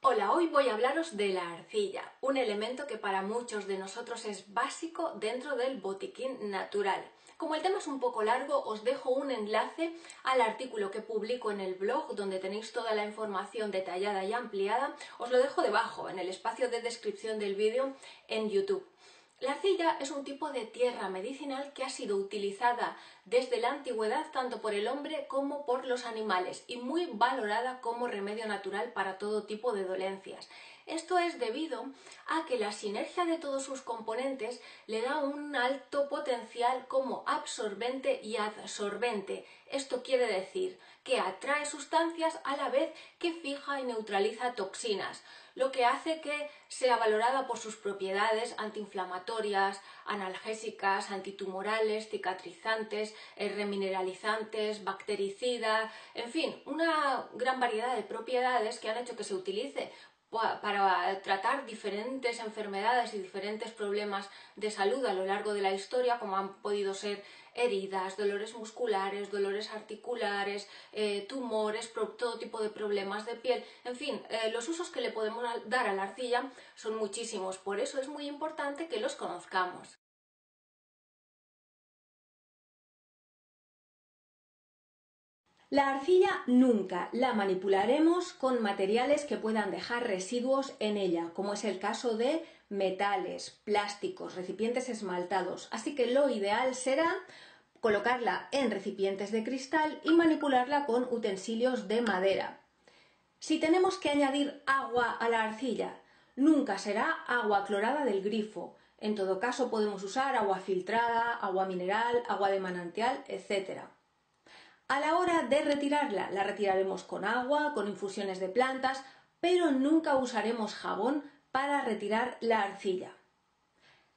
Hola, hoy voy a hablaros de la arcilla, un elemento que para muchos de nosotros es básico dentro del botiquín natural. Como el tema es un poco largo, os dejo un enlace al artículo que publico en el blog, donde tenéis toda la información detallada y ampliada. Os lo dejo debajo, en el espacio de descripción del vídeo en YouTube. La arcilla es un tipo de tierra medicinal que ha sido utilizada desde la antigüedad tanto por el hombre como por los animales y muy valorada como remedio natural para todo tipo de dolencias. Esto es debido a que la sinergia de todos sus componentes le da un alto potencial como absorbente y adsorbente. Esto quiere decir que atrae sustancias a la vez que fija y neutraliza toxinas, lo que hace que sea valorada por sus propiedades antiinflamatorias, analgésicas, antitumorales, cicatrizantes, remineralizantes, bactericidas, en fin, una gran variedad de propiedades que han hecho que se utilice para tratar diferentes enfermedades y diferentes problemas de salud a lo largo de la historia, como han podido ser heridas, dolores musculares, dolores articulares, tumores, todo tipo de problemas de piel. En fin, los usos que le podemos dar a la arcilla son muchísimos, por eso es muy importante que los conozcamos. La arcilla nunca la manipularemos con materiales que puedan dejar residuos en ella, como es el caso de metales, plásticos, recipientes esmaltados. Así que lo ideal será colocarla en recipientes de cristal y manipularla con utensilios de madera. Si tenemos que añadir agua a la arcilla, nunca será agua clorada del grifo. En todo caso podemos usar agua filtrada, agua mineral, agua de manantial, etc. A la hora de retirarla, la retiraremos con agua, con infusiones de plantas, pero nunca usaremos jabón para retirar la arcilla.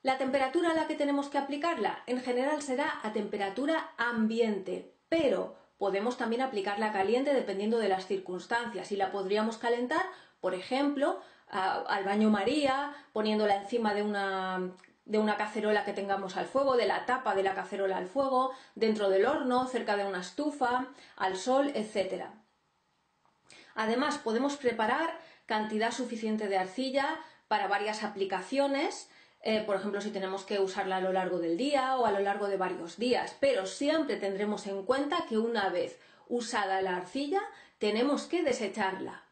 La temperatura a la que tenemos que aplicarla, en general será a temperatura ambiente, pero podemos también aplicarla caliente dependiendo de las circunstancias y la podríamos calentar, por ejemplo, al baño María, poniéndola encima de una cacerola que tengamos al fuego, de la tapa de la cacerola al fuego, dentro del horno, cerca de una estufa, al sol, etc. Además, podemos preparar cantidad suficiente de arcilla para varias aplicaciones, por ejemplo, si tenemos que usarla a lo largo del día o a lo largo de varios días, pero siempre tendremos en cuenta que una vez usada la arcilla, tenemos que desecharla.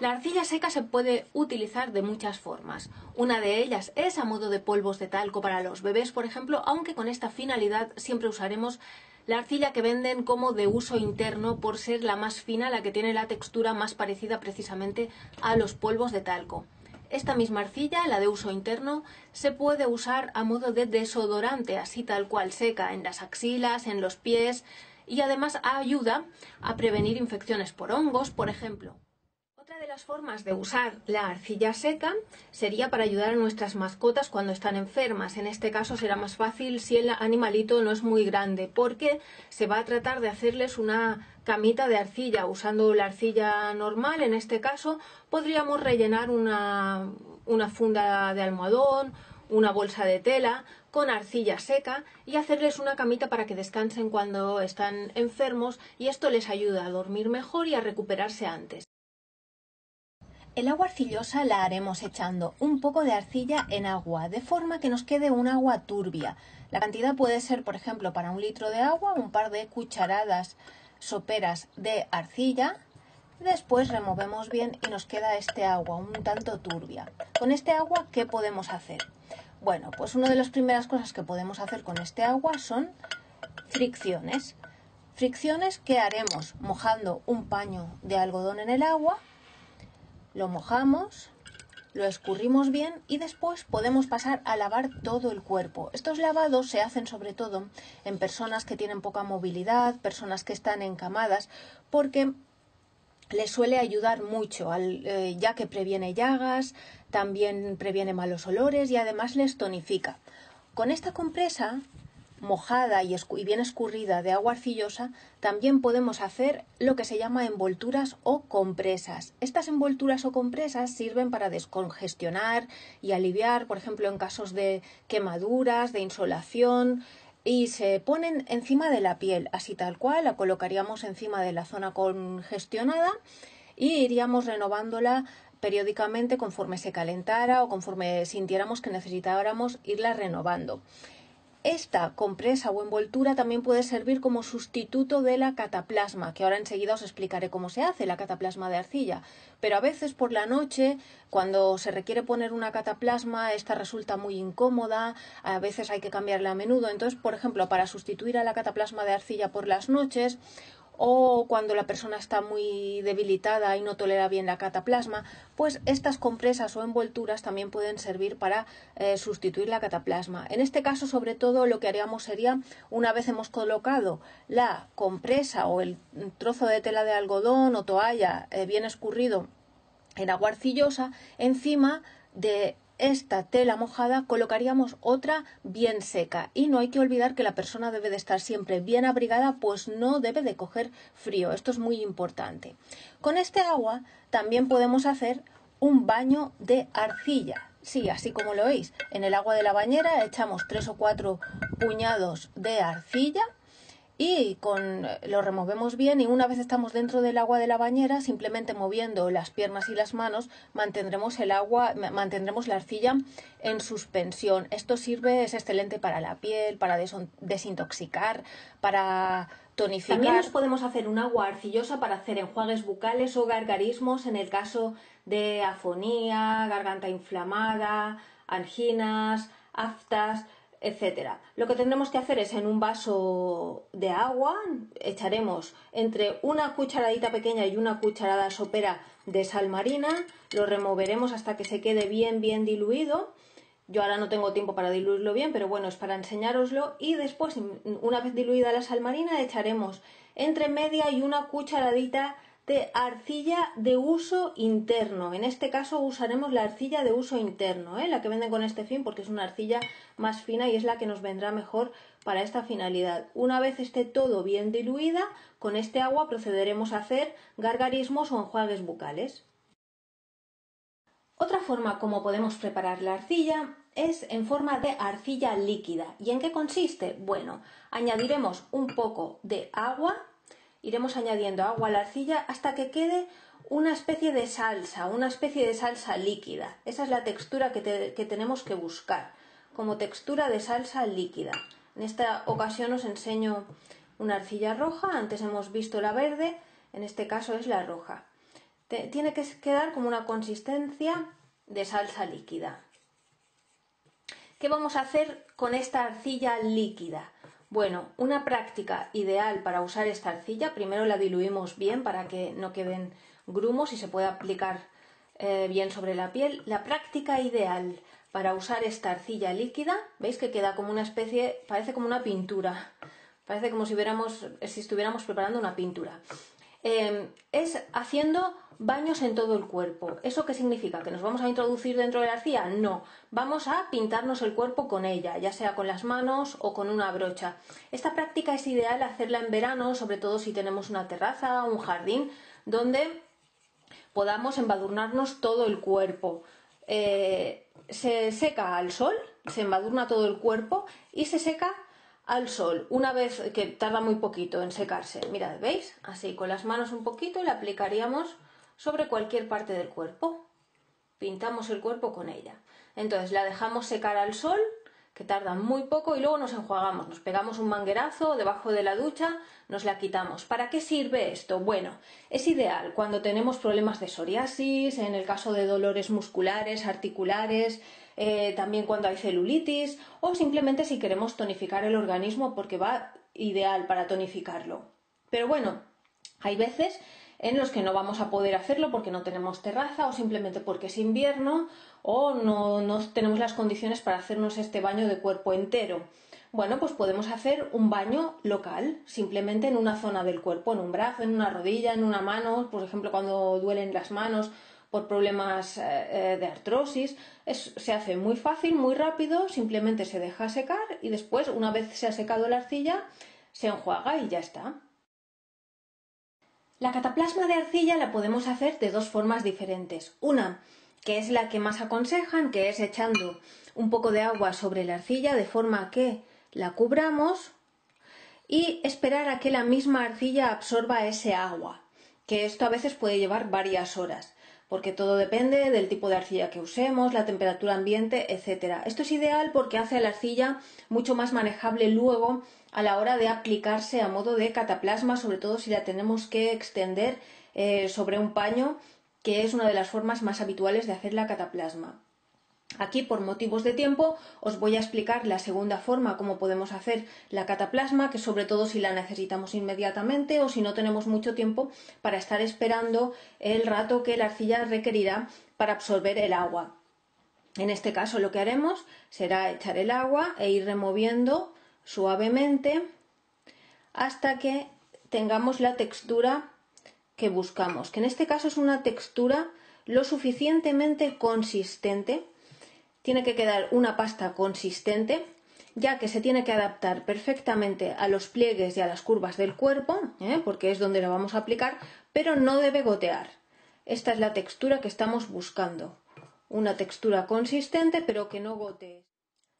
La arcilla seca se puede utilizar de muchas formas. Una de ellas es a modo de polvos de talco para los bebés, por ejemplo, aunque con esta finalidad siempre usaremos la arcilla que venden como de uso interno por ser la más fina, la que tiene la textura más parecida precisamente a los polvos de talco. Esta misma arcilla, la de uso interno, se puede usar a modo de desodorante, así tal cual seca, en las axilas, en los pies, y además ayuda a prevenir infecciones por hongos, por ejemplo. Otra de las formas de usar la arcilla seca sería para ayudar a nuestras mascotas cuando están enfermas. En este caso será más fácil si el animalito no es muy grande, porque se va a tratar de hacerles una camita de arcilla. Usando la arcilla normal, en este caso, podríamos rellenar una funda de almohadón, una bolsa de tela con arcilla seca y hacerles una camita para que descansen cuando están enfermos, y esto les ayuda a dormir mejor y a recuperarse antes. El agua arcillosa la haremos echando un poco de arcilla en agua, de forma que nos quede un agua turbia. La cantidad puede ser, por ejemplo, para 1 litro de agua, un par de cucharadas soperas de arcilla. Después removemos bien y nos queda este agua un tanto turbia. Con este agua, ¿qué podemos hacer? Bueno, pues una de las primeras cosas que podemos hacer con este agua son fricciones. Fricciones que haremos mojando un paño de algodón en el agua. Lo mojamos, lo escurrimos bien y después podemos pasar a lavar todo el cuerpo. Estos lavados se hacen sobre todo en personas que tienen poca movilidad, personas que están encamadas, porque les suele ayudar mucho, ya que previene llagas, también previene malos olores y además les tonifica. Con esta compresa mojada y bien escurrida de agua arcillosa, también podemos hacer lo que se llama envolturas o compresas. Estas envolturas o compresas sirven para descongestionar y aliviar, por ejemplo, en casos de quemaduras, de insolación, y se ponen encima de la piel, así tal cual, la colocaríamos encima de la zona congestionada y iríamos renovándola periódicamente conforme se calentara o conforme sintiéramos que necesitáramos irla renovando. Esta compresa o envoltura también puede servir como sustituto de la cataplasma, que ahora enseguida os explicaré cómo se hace la cataplasma de arcilla. Pero a veces por la noche, cuando se requiere poner una cataplasma, esta resulta muy incómoda, a veces hay que cambiarla a menudo. Entonces, por ejemplo, para sustituir a la cataplasma de arcilla por las noches, o cuando la persona está muy debilitada y no tolera bien la cataplasma, pues estas compresas o envolturas también pueden servir para sustituir la cataplasma. En este caso, sobre todo, lo que haríamos sería, una vez hemos colocado la compresa o el trozo de tela de algodón o toalla bien escurrido en agua arcillosa, encima de esta tela mojada colocaríamos otra bien seca, y no hay que olvidar que la persona debe de estar siempre bien abrigada, pues no debe de coger frío. Esto es muy importante. Con este agua también podemos hacer un baño de arcilla. Sí, así como lo oís. En el agua de la bañera echamos 3 o 4 puñados de arcilla y lo removemos bien, y una vez estamos dentro del agua de la bañera, simplemente moviendo las piernas y las manos mantendremos la arcilla en suspensión. Esto es excelente para la piel, para desintoxicar, para tonificar. También nos podemos hacer un agua arcillosa para hacer enjuagues bucales o gargarismos en el caso de afonía, garganta inflamada, anginas, aftas, etcétera. Lo que tendremos que hacer es, en un vaso de agua echaremos entre una cucharadita pequeña y una cucharada sopera de sal marina, lo removeremos hasta que se quede bien diluido. Yo ahora no tengo tiempo para diluirlo bien, pero bueno, es para enseñároslo. Y después, una vez diluida la sal marina, echaremos entre media y una cucharadita de arcilla de uso interno. En este caso usaremos la arcilla de uso interno, la que venden con este fin, porque es una arcilla más fina y es la que nos vendrá mejor para esta finalidad. Una vez esté todo bien diluida, con este agua procederemos a hacer gargarismos o enjuagues bucales. Otra forma como podemos preparar la arcilla es en forma de arcilla líquida. ¿Y en qué consiste? Bueno, añadiremos un poco de agua. Iremos añadiendo agua a la arcilla hasta que quede una especie de salsa líquida. Esa es la textura que tenemos que buscar, como textura de salsa líquida. En esta ocasión os enseño una arcilla roja, antes hemos visto la verde, en este caso es la roja. Tiene que quedar como una consistencia de salsa líquida. ¿Qué vamos a hacer con esta arcilla líquida? Bueno, una práctica ideal para usar esta arcilla, primero la diluimos bien para que no queden grumos y se pueda aplicar bien sobre la piel. La práctica ideal para usar esta arcilla líquida, veis que queda como una especie, parece como una pintura, parece como si estuviéramos preparando una pintura. Es haciendo baños en todo el cuerpo. ¿Eso qué significa? ¿Que nos vamos a introducir dentro de la arcilla? No, vamos a pintarnos el cuerpo con ella, ya sea con las manos o con una brocha. Esta práctica es ideal hacerla en verano, sobre todo si tenemos una terraza o un jardín donde podamos embadurnarnos todo el cuerpo. Se seca al sol, se embadurna todo el cuerpo y se seca al sol, una vez que tarda muy poquito en secarse. Mirad, ¿veis? Así, con las manos un poquito, y la aplicaríamos sobre cualquier parte del cuerpo. Pintamos el cuerpo con ella. Entonces la dejamos secar al sol, que tarda muy poco, y luego nos enjuagamos. Nos pegamos un manguerazo debajo de la ducha, nos la quitamos. ¿Para qué sirve esto? Bueno, es ideal cuando tenemos problemas de psoriasis, en el caso de dolores musculares, articulares, también cuando hay celulitis, o simplemente si queremos tonificar el organismo, porque va ideal para tonificarlo. Pero bueno, hay veces en los que no vamos a poder hacerlo porque no tenemos terraza, o simplemente porque es invierno, o no tenemos las condiciones para hacernos este baño de cuerpo entero. Bueno, pues podemos hacer un baño local, simplemente en una zona del cuerpo, en un brazo, en una rodilla, en una mano, por ejemplo cuando duelen las manos por problemas de artrosis. Se hace muy fácil, muy rápido, simplemente se deja secar y después, una vez se ha secado la arcilla, se enjuaga y ya está. La cataplasma de arcilla la podemos hacer de dos formas diferentes. Una, que es la que más aconsejan, que es echando un poco de agua sobre la arcilla de forma que la cubramos y esperar a que la misma arcilla absorba ese agua. que esto a veces puede llevar varias horas, porque todo depende del tipo de arcilla que usemos, la temperatura ambiente, etcétera. Esto es ideal porque hace a la arcilla mucho más manejable luego a la hora de aplicarse a modo de cataplasma, sobre todo si la tenemos que extender sobre un paño, que es una de las formas más habituales de hacer la cataplasma. Aquí, por motivos de tiempo, os voy a explicar la segunda forma, cómo podemos hacer la cataplasma, que sobre todo si la necesitamos inmediatamente o si no tenemos mucho tiempo para estar esperando el rato que la arcilla requerirá para absorber el agua. En este caso lo que haremos será echar el agua e ir removiendo suavemente hasta que tengamos la textura que buscamos, que en este caso es una textura lo suficientemente consistente. Tiene que quedar una pasta consistente, ya que se tiene que adaptar perfectamente a los pliegues y a las curvas del cuerpo, porque es donde la vamos a aplicar, pero no debe gotear. Esta es la textura que estamos buscando, una textura consistente pero que no gotee.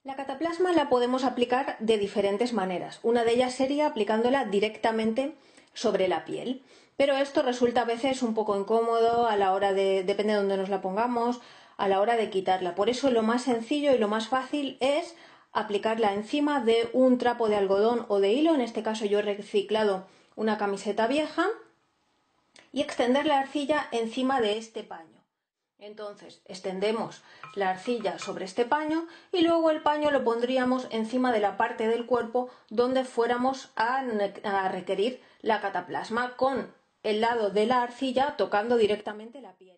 La cataplasma la podemos aplicar de diferentes maneras. Una de ellas sería aplicándola directamente sobre la piel, pero esto resulta a veces un poco incómodo a la hora de, depende de dónde nos la pongamos, a la hora de quitarla. Por eso lo más sencillo y lo más fácil es aplicarla encima de un trapo de algodón o de hilo. En este caso yo he reciclado una camiseta vieja y extender la arcilla encima de este paño. Entonces extendemos la arcilla sobre este paño y luego el paño lo pondríamos encima de la parte del cuerpo donde fuéramos a requerir la cataplasma, con el lado de la arcilla tocando directamente la piel.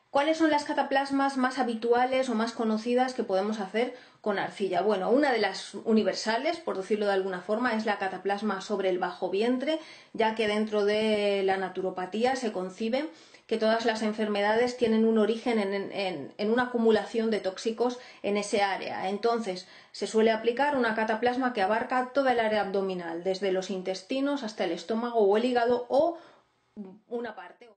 ¿Cuáles son las cataplasmas más habituales o más conocidas que podemos hacer con arcilla? Bueno, una de las universales, por decirlo de alguna forma, es la cataplasma sobre el bajo vientre, ya que dentro de la naturopatía se concibe que todas las enfermedades tienen un origen en una acumulación de tóxicos en ese área. Entonces, se suele aplicar una cataplasma que abarca toda el área abdominal, desde los intestinos hasta el estómago o el hígado o una parte.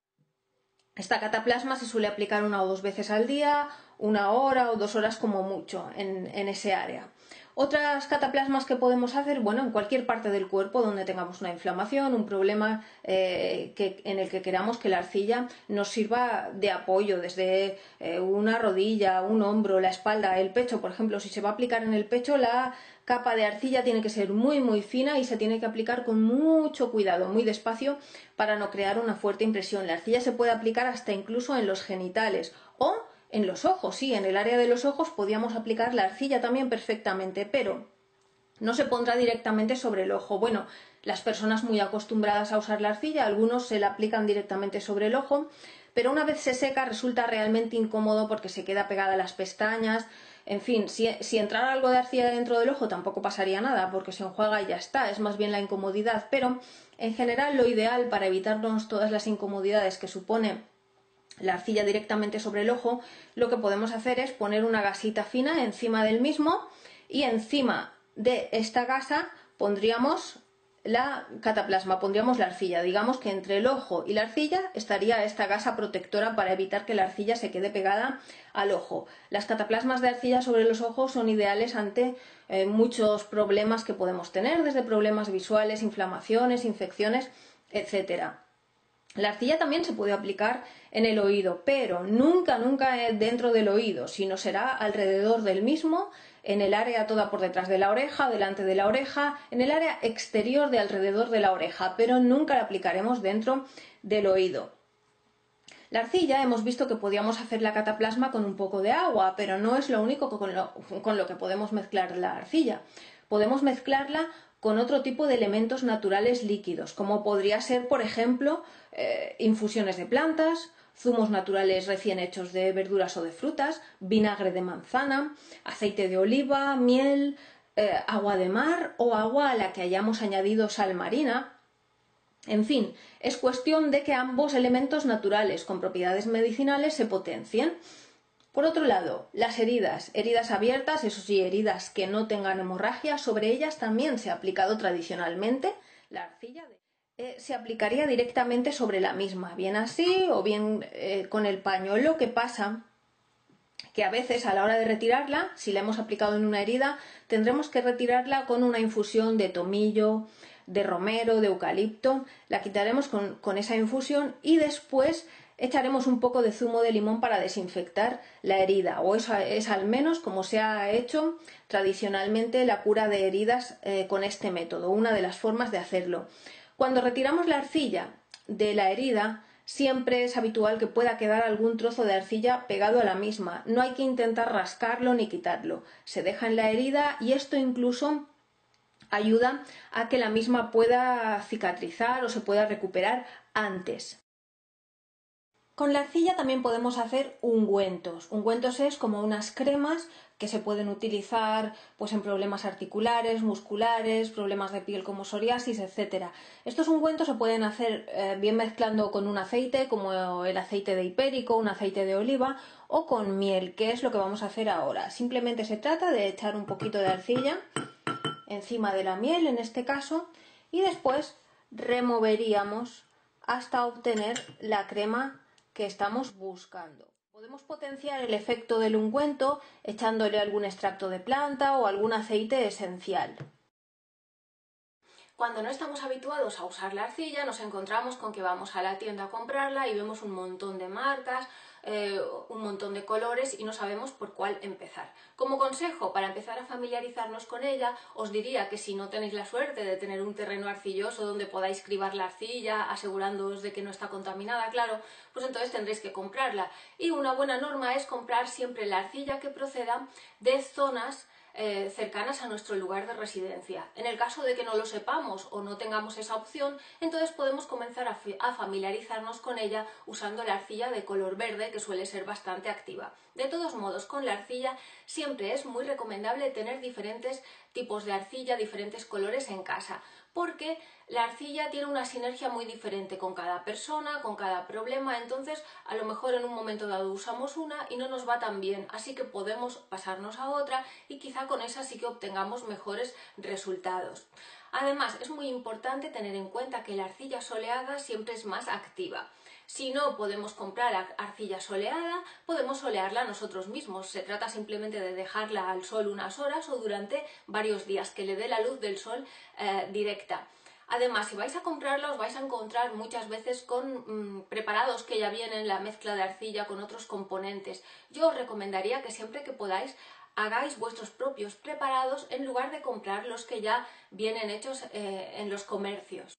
Esta cataplasma se suele aplicar 1 o 2 veces al día, 1 hora o 2 horas como mucho en ese área. Otras cataplasmas que podemos hacer, bueno, en cualquier parte del cuerpo donde tengamos una inflamación, un problema en el que queramos que la arcilla nos sirva de apoyo, desde una rodilla, un hombro, la espalda, el pecho. Por ejemplo, si se va a aplicar en el pecho, la capa de arcilla tiene que ser muy fina y se tiene que aplicar con mucho cuidado, muy despacio, para no crear una fuerte impresión. La arcilla se puede aplicar hasta incluso en los genitales o en los ojos. Sí, en el área de los ojos podíamos aplicar la arcilla también perfectamente, pero no se pondrá directamente sobre el ojo. Bueno, las personas muy acostumbradas a usar la arcilla, algunos se la aplican directamente sobre el ojo, pero una vez se seca resulta realmente incómodo porque se queda pegada a las pestañas. En fin, si entrara algo de arcilla dentro del ojo tampoco pasaría nada porque se enjuaga y ya está, es más bien la incomodidad, pero en general lo ideal para evitarnos todas las incomodidades que supone la arcilla directamente sobre el ojo, lo que podemos hacer es poner una gasita fina encima del mismo y encima de esta gasa pondríamos la cataplasma, pondríamos la arcilla. Digamos que entre el ojo y la arcilla estaría esta gasa protectora para evitar que la arcilla se quede pegada al ojo. Las cataplasmas de arcilla sobre los ojos son ideales ante muchos problemas que podemos tener, desde problemas visuales, inflamaciones, infecciones, etcétera. La arcilla también se puede aplicar en el oído, pero nunca dentro del oído, sino será alrededor del mismo, en el área toda por detrás de la oreja, delante de la oreja, en el área exterior de alrededor de la oreja, pero nunca la aplicaremos dentro del oído. La arcilla hemos visto que podíamos hacer la cataplasma con un poco de agua, pero no es lo único con lo que podemos mezclar la arcilla. Podemos mezclarla con otro tipo de elementos naturales líquidos, como podría ser, por ejemplo, infusiones de plantas, zumos naturales recién hechos de verduras o de frutas, vinagre de manzana, aceite de oliva, miel, agua de mar o agua a la que hayamos añadido sal marina. En fin, es cuestión de que ambos elementos naturales con propiedades medicinales se potencien. Por otro lado, las heridas abiertas, eso sí, heridas que no tengan hemorragia, sobre ellas también se ha aplicado tradicionalmente la arcilla. Se aplicaría directamente sobre la misma, bien así o bien con el paño. Lo que pasa que a veces a la hora de retirarla, si la hemos aplicado en una herida, tendremos que retirarla con una infusión de tomillo, de romero, de eucalipto. La quitaremos con esa infusión y después echaremos un poco de zumo de limón para desinfectar la herida, o eso es al menos como se ha hecho tradicionalmente la cura de heridas con este método, una de las formas de hacerlo. Cuando retiramos la arcilla de la herida, siempre es habitual que pueda quedar algún trozo de arcilla pegado a la misma. No hay que intentar rascarlo ni quitarlo. Se deja en la herida y esto incluso ayuda a que la misma pueda cicatrizar o se pueda recuperar antes. Con la arcilla también podemos hacer ungüentos. Ungüentos es como unas cremas que se pueden utilizar pues en problemas articulares, musculares, problemas de piel como psoriasis, etc. Estos ungüentos se pueden hacer bien mezclando con un aceite como el aceite de hipérico, un aceite de oliva o con miel, que es lo que vamos a hacer ahora. Simplemente se trata de echar un poquito de arcilla encima de la miel en este caso y después removeríamos hasta obtener la crema que estamos buscando. Podemos potenciar el efecto del ungüento echándole algún extracto de planta o algún aceite esencial. Cuando no estamos habituados a usar la arcilla, nos encontramos con que vamos a la tienda a comprarla y vemos un montón de marcas, un montón de colores y no sabemos por cuál empezar. Como consejo, para empezar a familiarizarnos con ella, os diría que si no tenéis la suerte de tener un terreno arcilloso donde podáis cribar la arcilla, asegurándoos de que no está contaminada, claro, pues entonces tendréis que comprarla. Y una buena norma es comprar siempre la arcilla que proceda de zonas cercanas a nuestro lugar de residencia. En el caso de que no lo sepamos o no tengamos esa opción, entonces podemos comenzar a familiarizarnos con ella usando la arcilla de color verde, que suele ser bastante activa. De todos modos, con la arcilla siempre es muy recomendable tener diferentes tipos de arcilla, diferentes colores en casa, porque la arcilla tiene una sinergia muy diferente con cada persona, con cada problema, entonces a lo mejor en un momento dado usamos una y no nos va tan bien, así que podemos pasarnos a otra y quizá con esa sí que obtengamos mejores resultados. Además, es muy importante tener en cuenta que la arcilla soleada siempre es más activa. Si no podemos comprar arcilla soleada, podemos solearla nosotros mismos. Se trata simplemente de dejarla al sol unas horas o durante varios días, que le dé la luz del sol directa. Además, si vais a comprarla, os vais a encontrar muchas veces con preparados que ya vienen la mezcla de arcilla con otros componentes. Yo os recomendaría que siempre que podáis hagáis vuestros propios preparados en lugar de comprar los que ya vienen hechos en los comercios.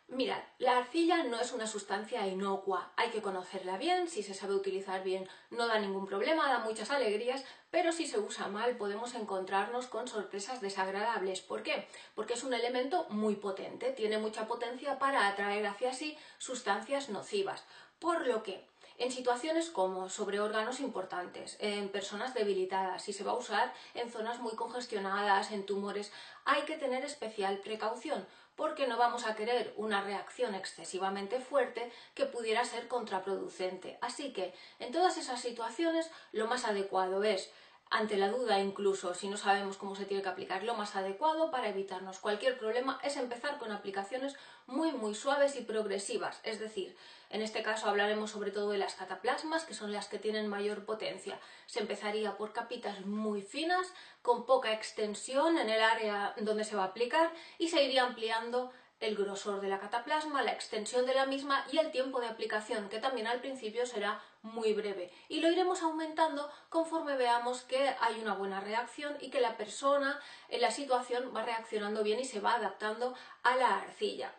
Mirad, la arcilla no es una sustancia inocua, hay que conocerla bien, si se sabe utilizar bien no da ningún problema, da muchas alegrías, pero si se usa mal podemos encontrarnos con sorpresas desagradables. ¿Por qué? Porque es un elemento muy potente, tiene mucha potencia para atraer hacia sí sustancias nocivas, por lo que en situaciones como sobre órganos importantes, en personas debilitadas, si se va a usar en zonas muy congestionadas, en tumores, hay que tener especial precaución porque no vamos a querer una reacción excesivamente fuerte que pudiera ser contraproducente. Así que en todas esas situaciones lo más adecuado es, ante la duda incluso si no sabemos cómo se tiene que aplicar, lo más adecuado para evitarnos cualquier problema es empezar con aplicaciones muy suaves y progresivas, es decir, en este caso hablaremos sobre todo de las cataplasmas, que son las que tienen mayor potencia. Se empezaría por capitas muy finas, con poca extensión en el área donde se va a aplicar y se iría ampliando el grosor de la cataplasma, la extensión de la misma y el tiempo de aplicación, que también al principio será muy breve. Y lo iremos aumentando conforme veamos que hay una buena reacción y que la persona en la situación va reaccionando bien y se va adaptando a la arcilla.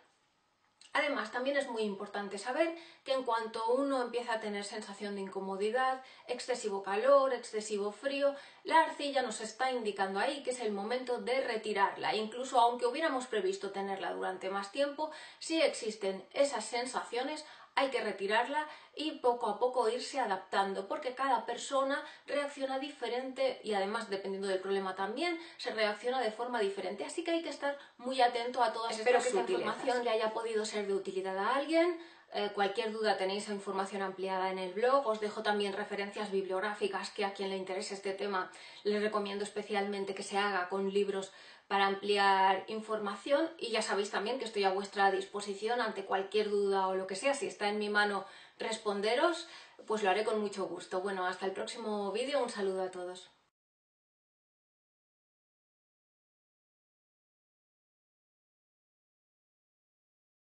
Además, también es muy importante saber que en cuanto uno empieza a tener sensación de incomodidad, excesivo calor, excesivo frío, la arcilla nos está indicando ahí que es el momento de retirarla. Incluso aunque hubiéramos previsto tenerla durante más tiempo, si existen esas sensaciones, hay que retirarla y poco a poco irse adaptando, porque cada persona reacciona diferente y además, dependiendo del problema también, se reacciona de forma diferente. Así que hay que estar muy atento a todas estas sutilezas. Espero que esta información le haya podido ser de utilidad a alguien. Cualquier duda tenéis información ampliada en el blog. Os dejo también referencias bibliográficas que a quien le interese este tema les recomiendo especialmente que se haga con libros para ampliar información, y ya sabéis también que estoy a vuestra disposición ante cualquier duda o lo que sea. Si está en mi mano responderos, pues lo haré con mucho gusto. Bueno, hasta el próximo vídeo, un saludo a todos.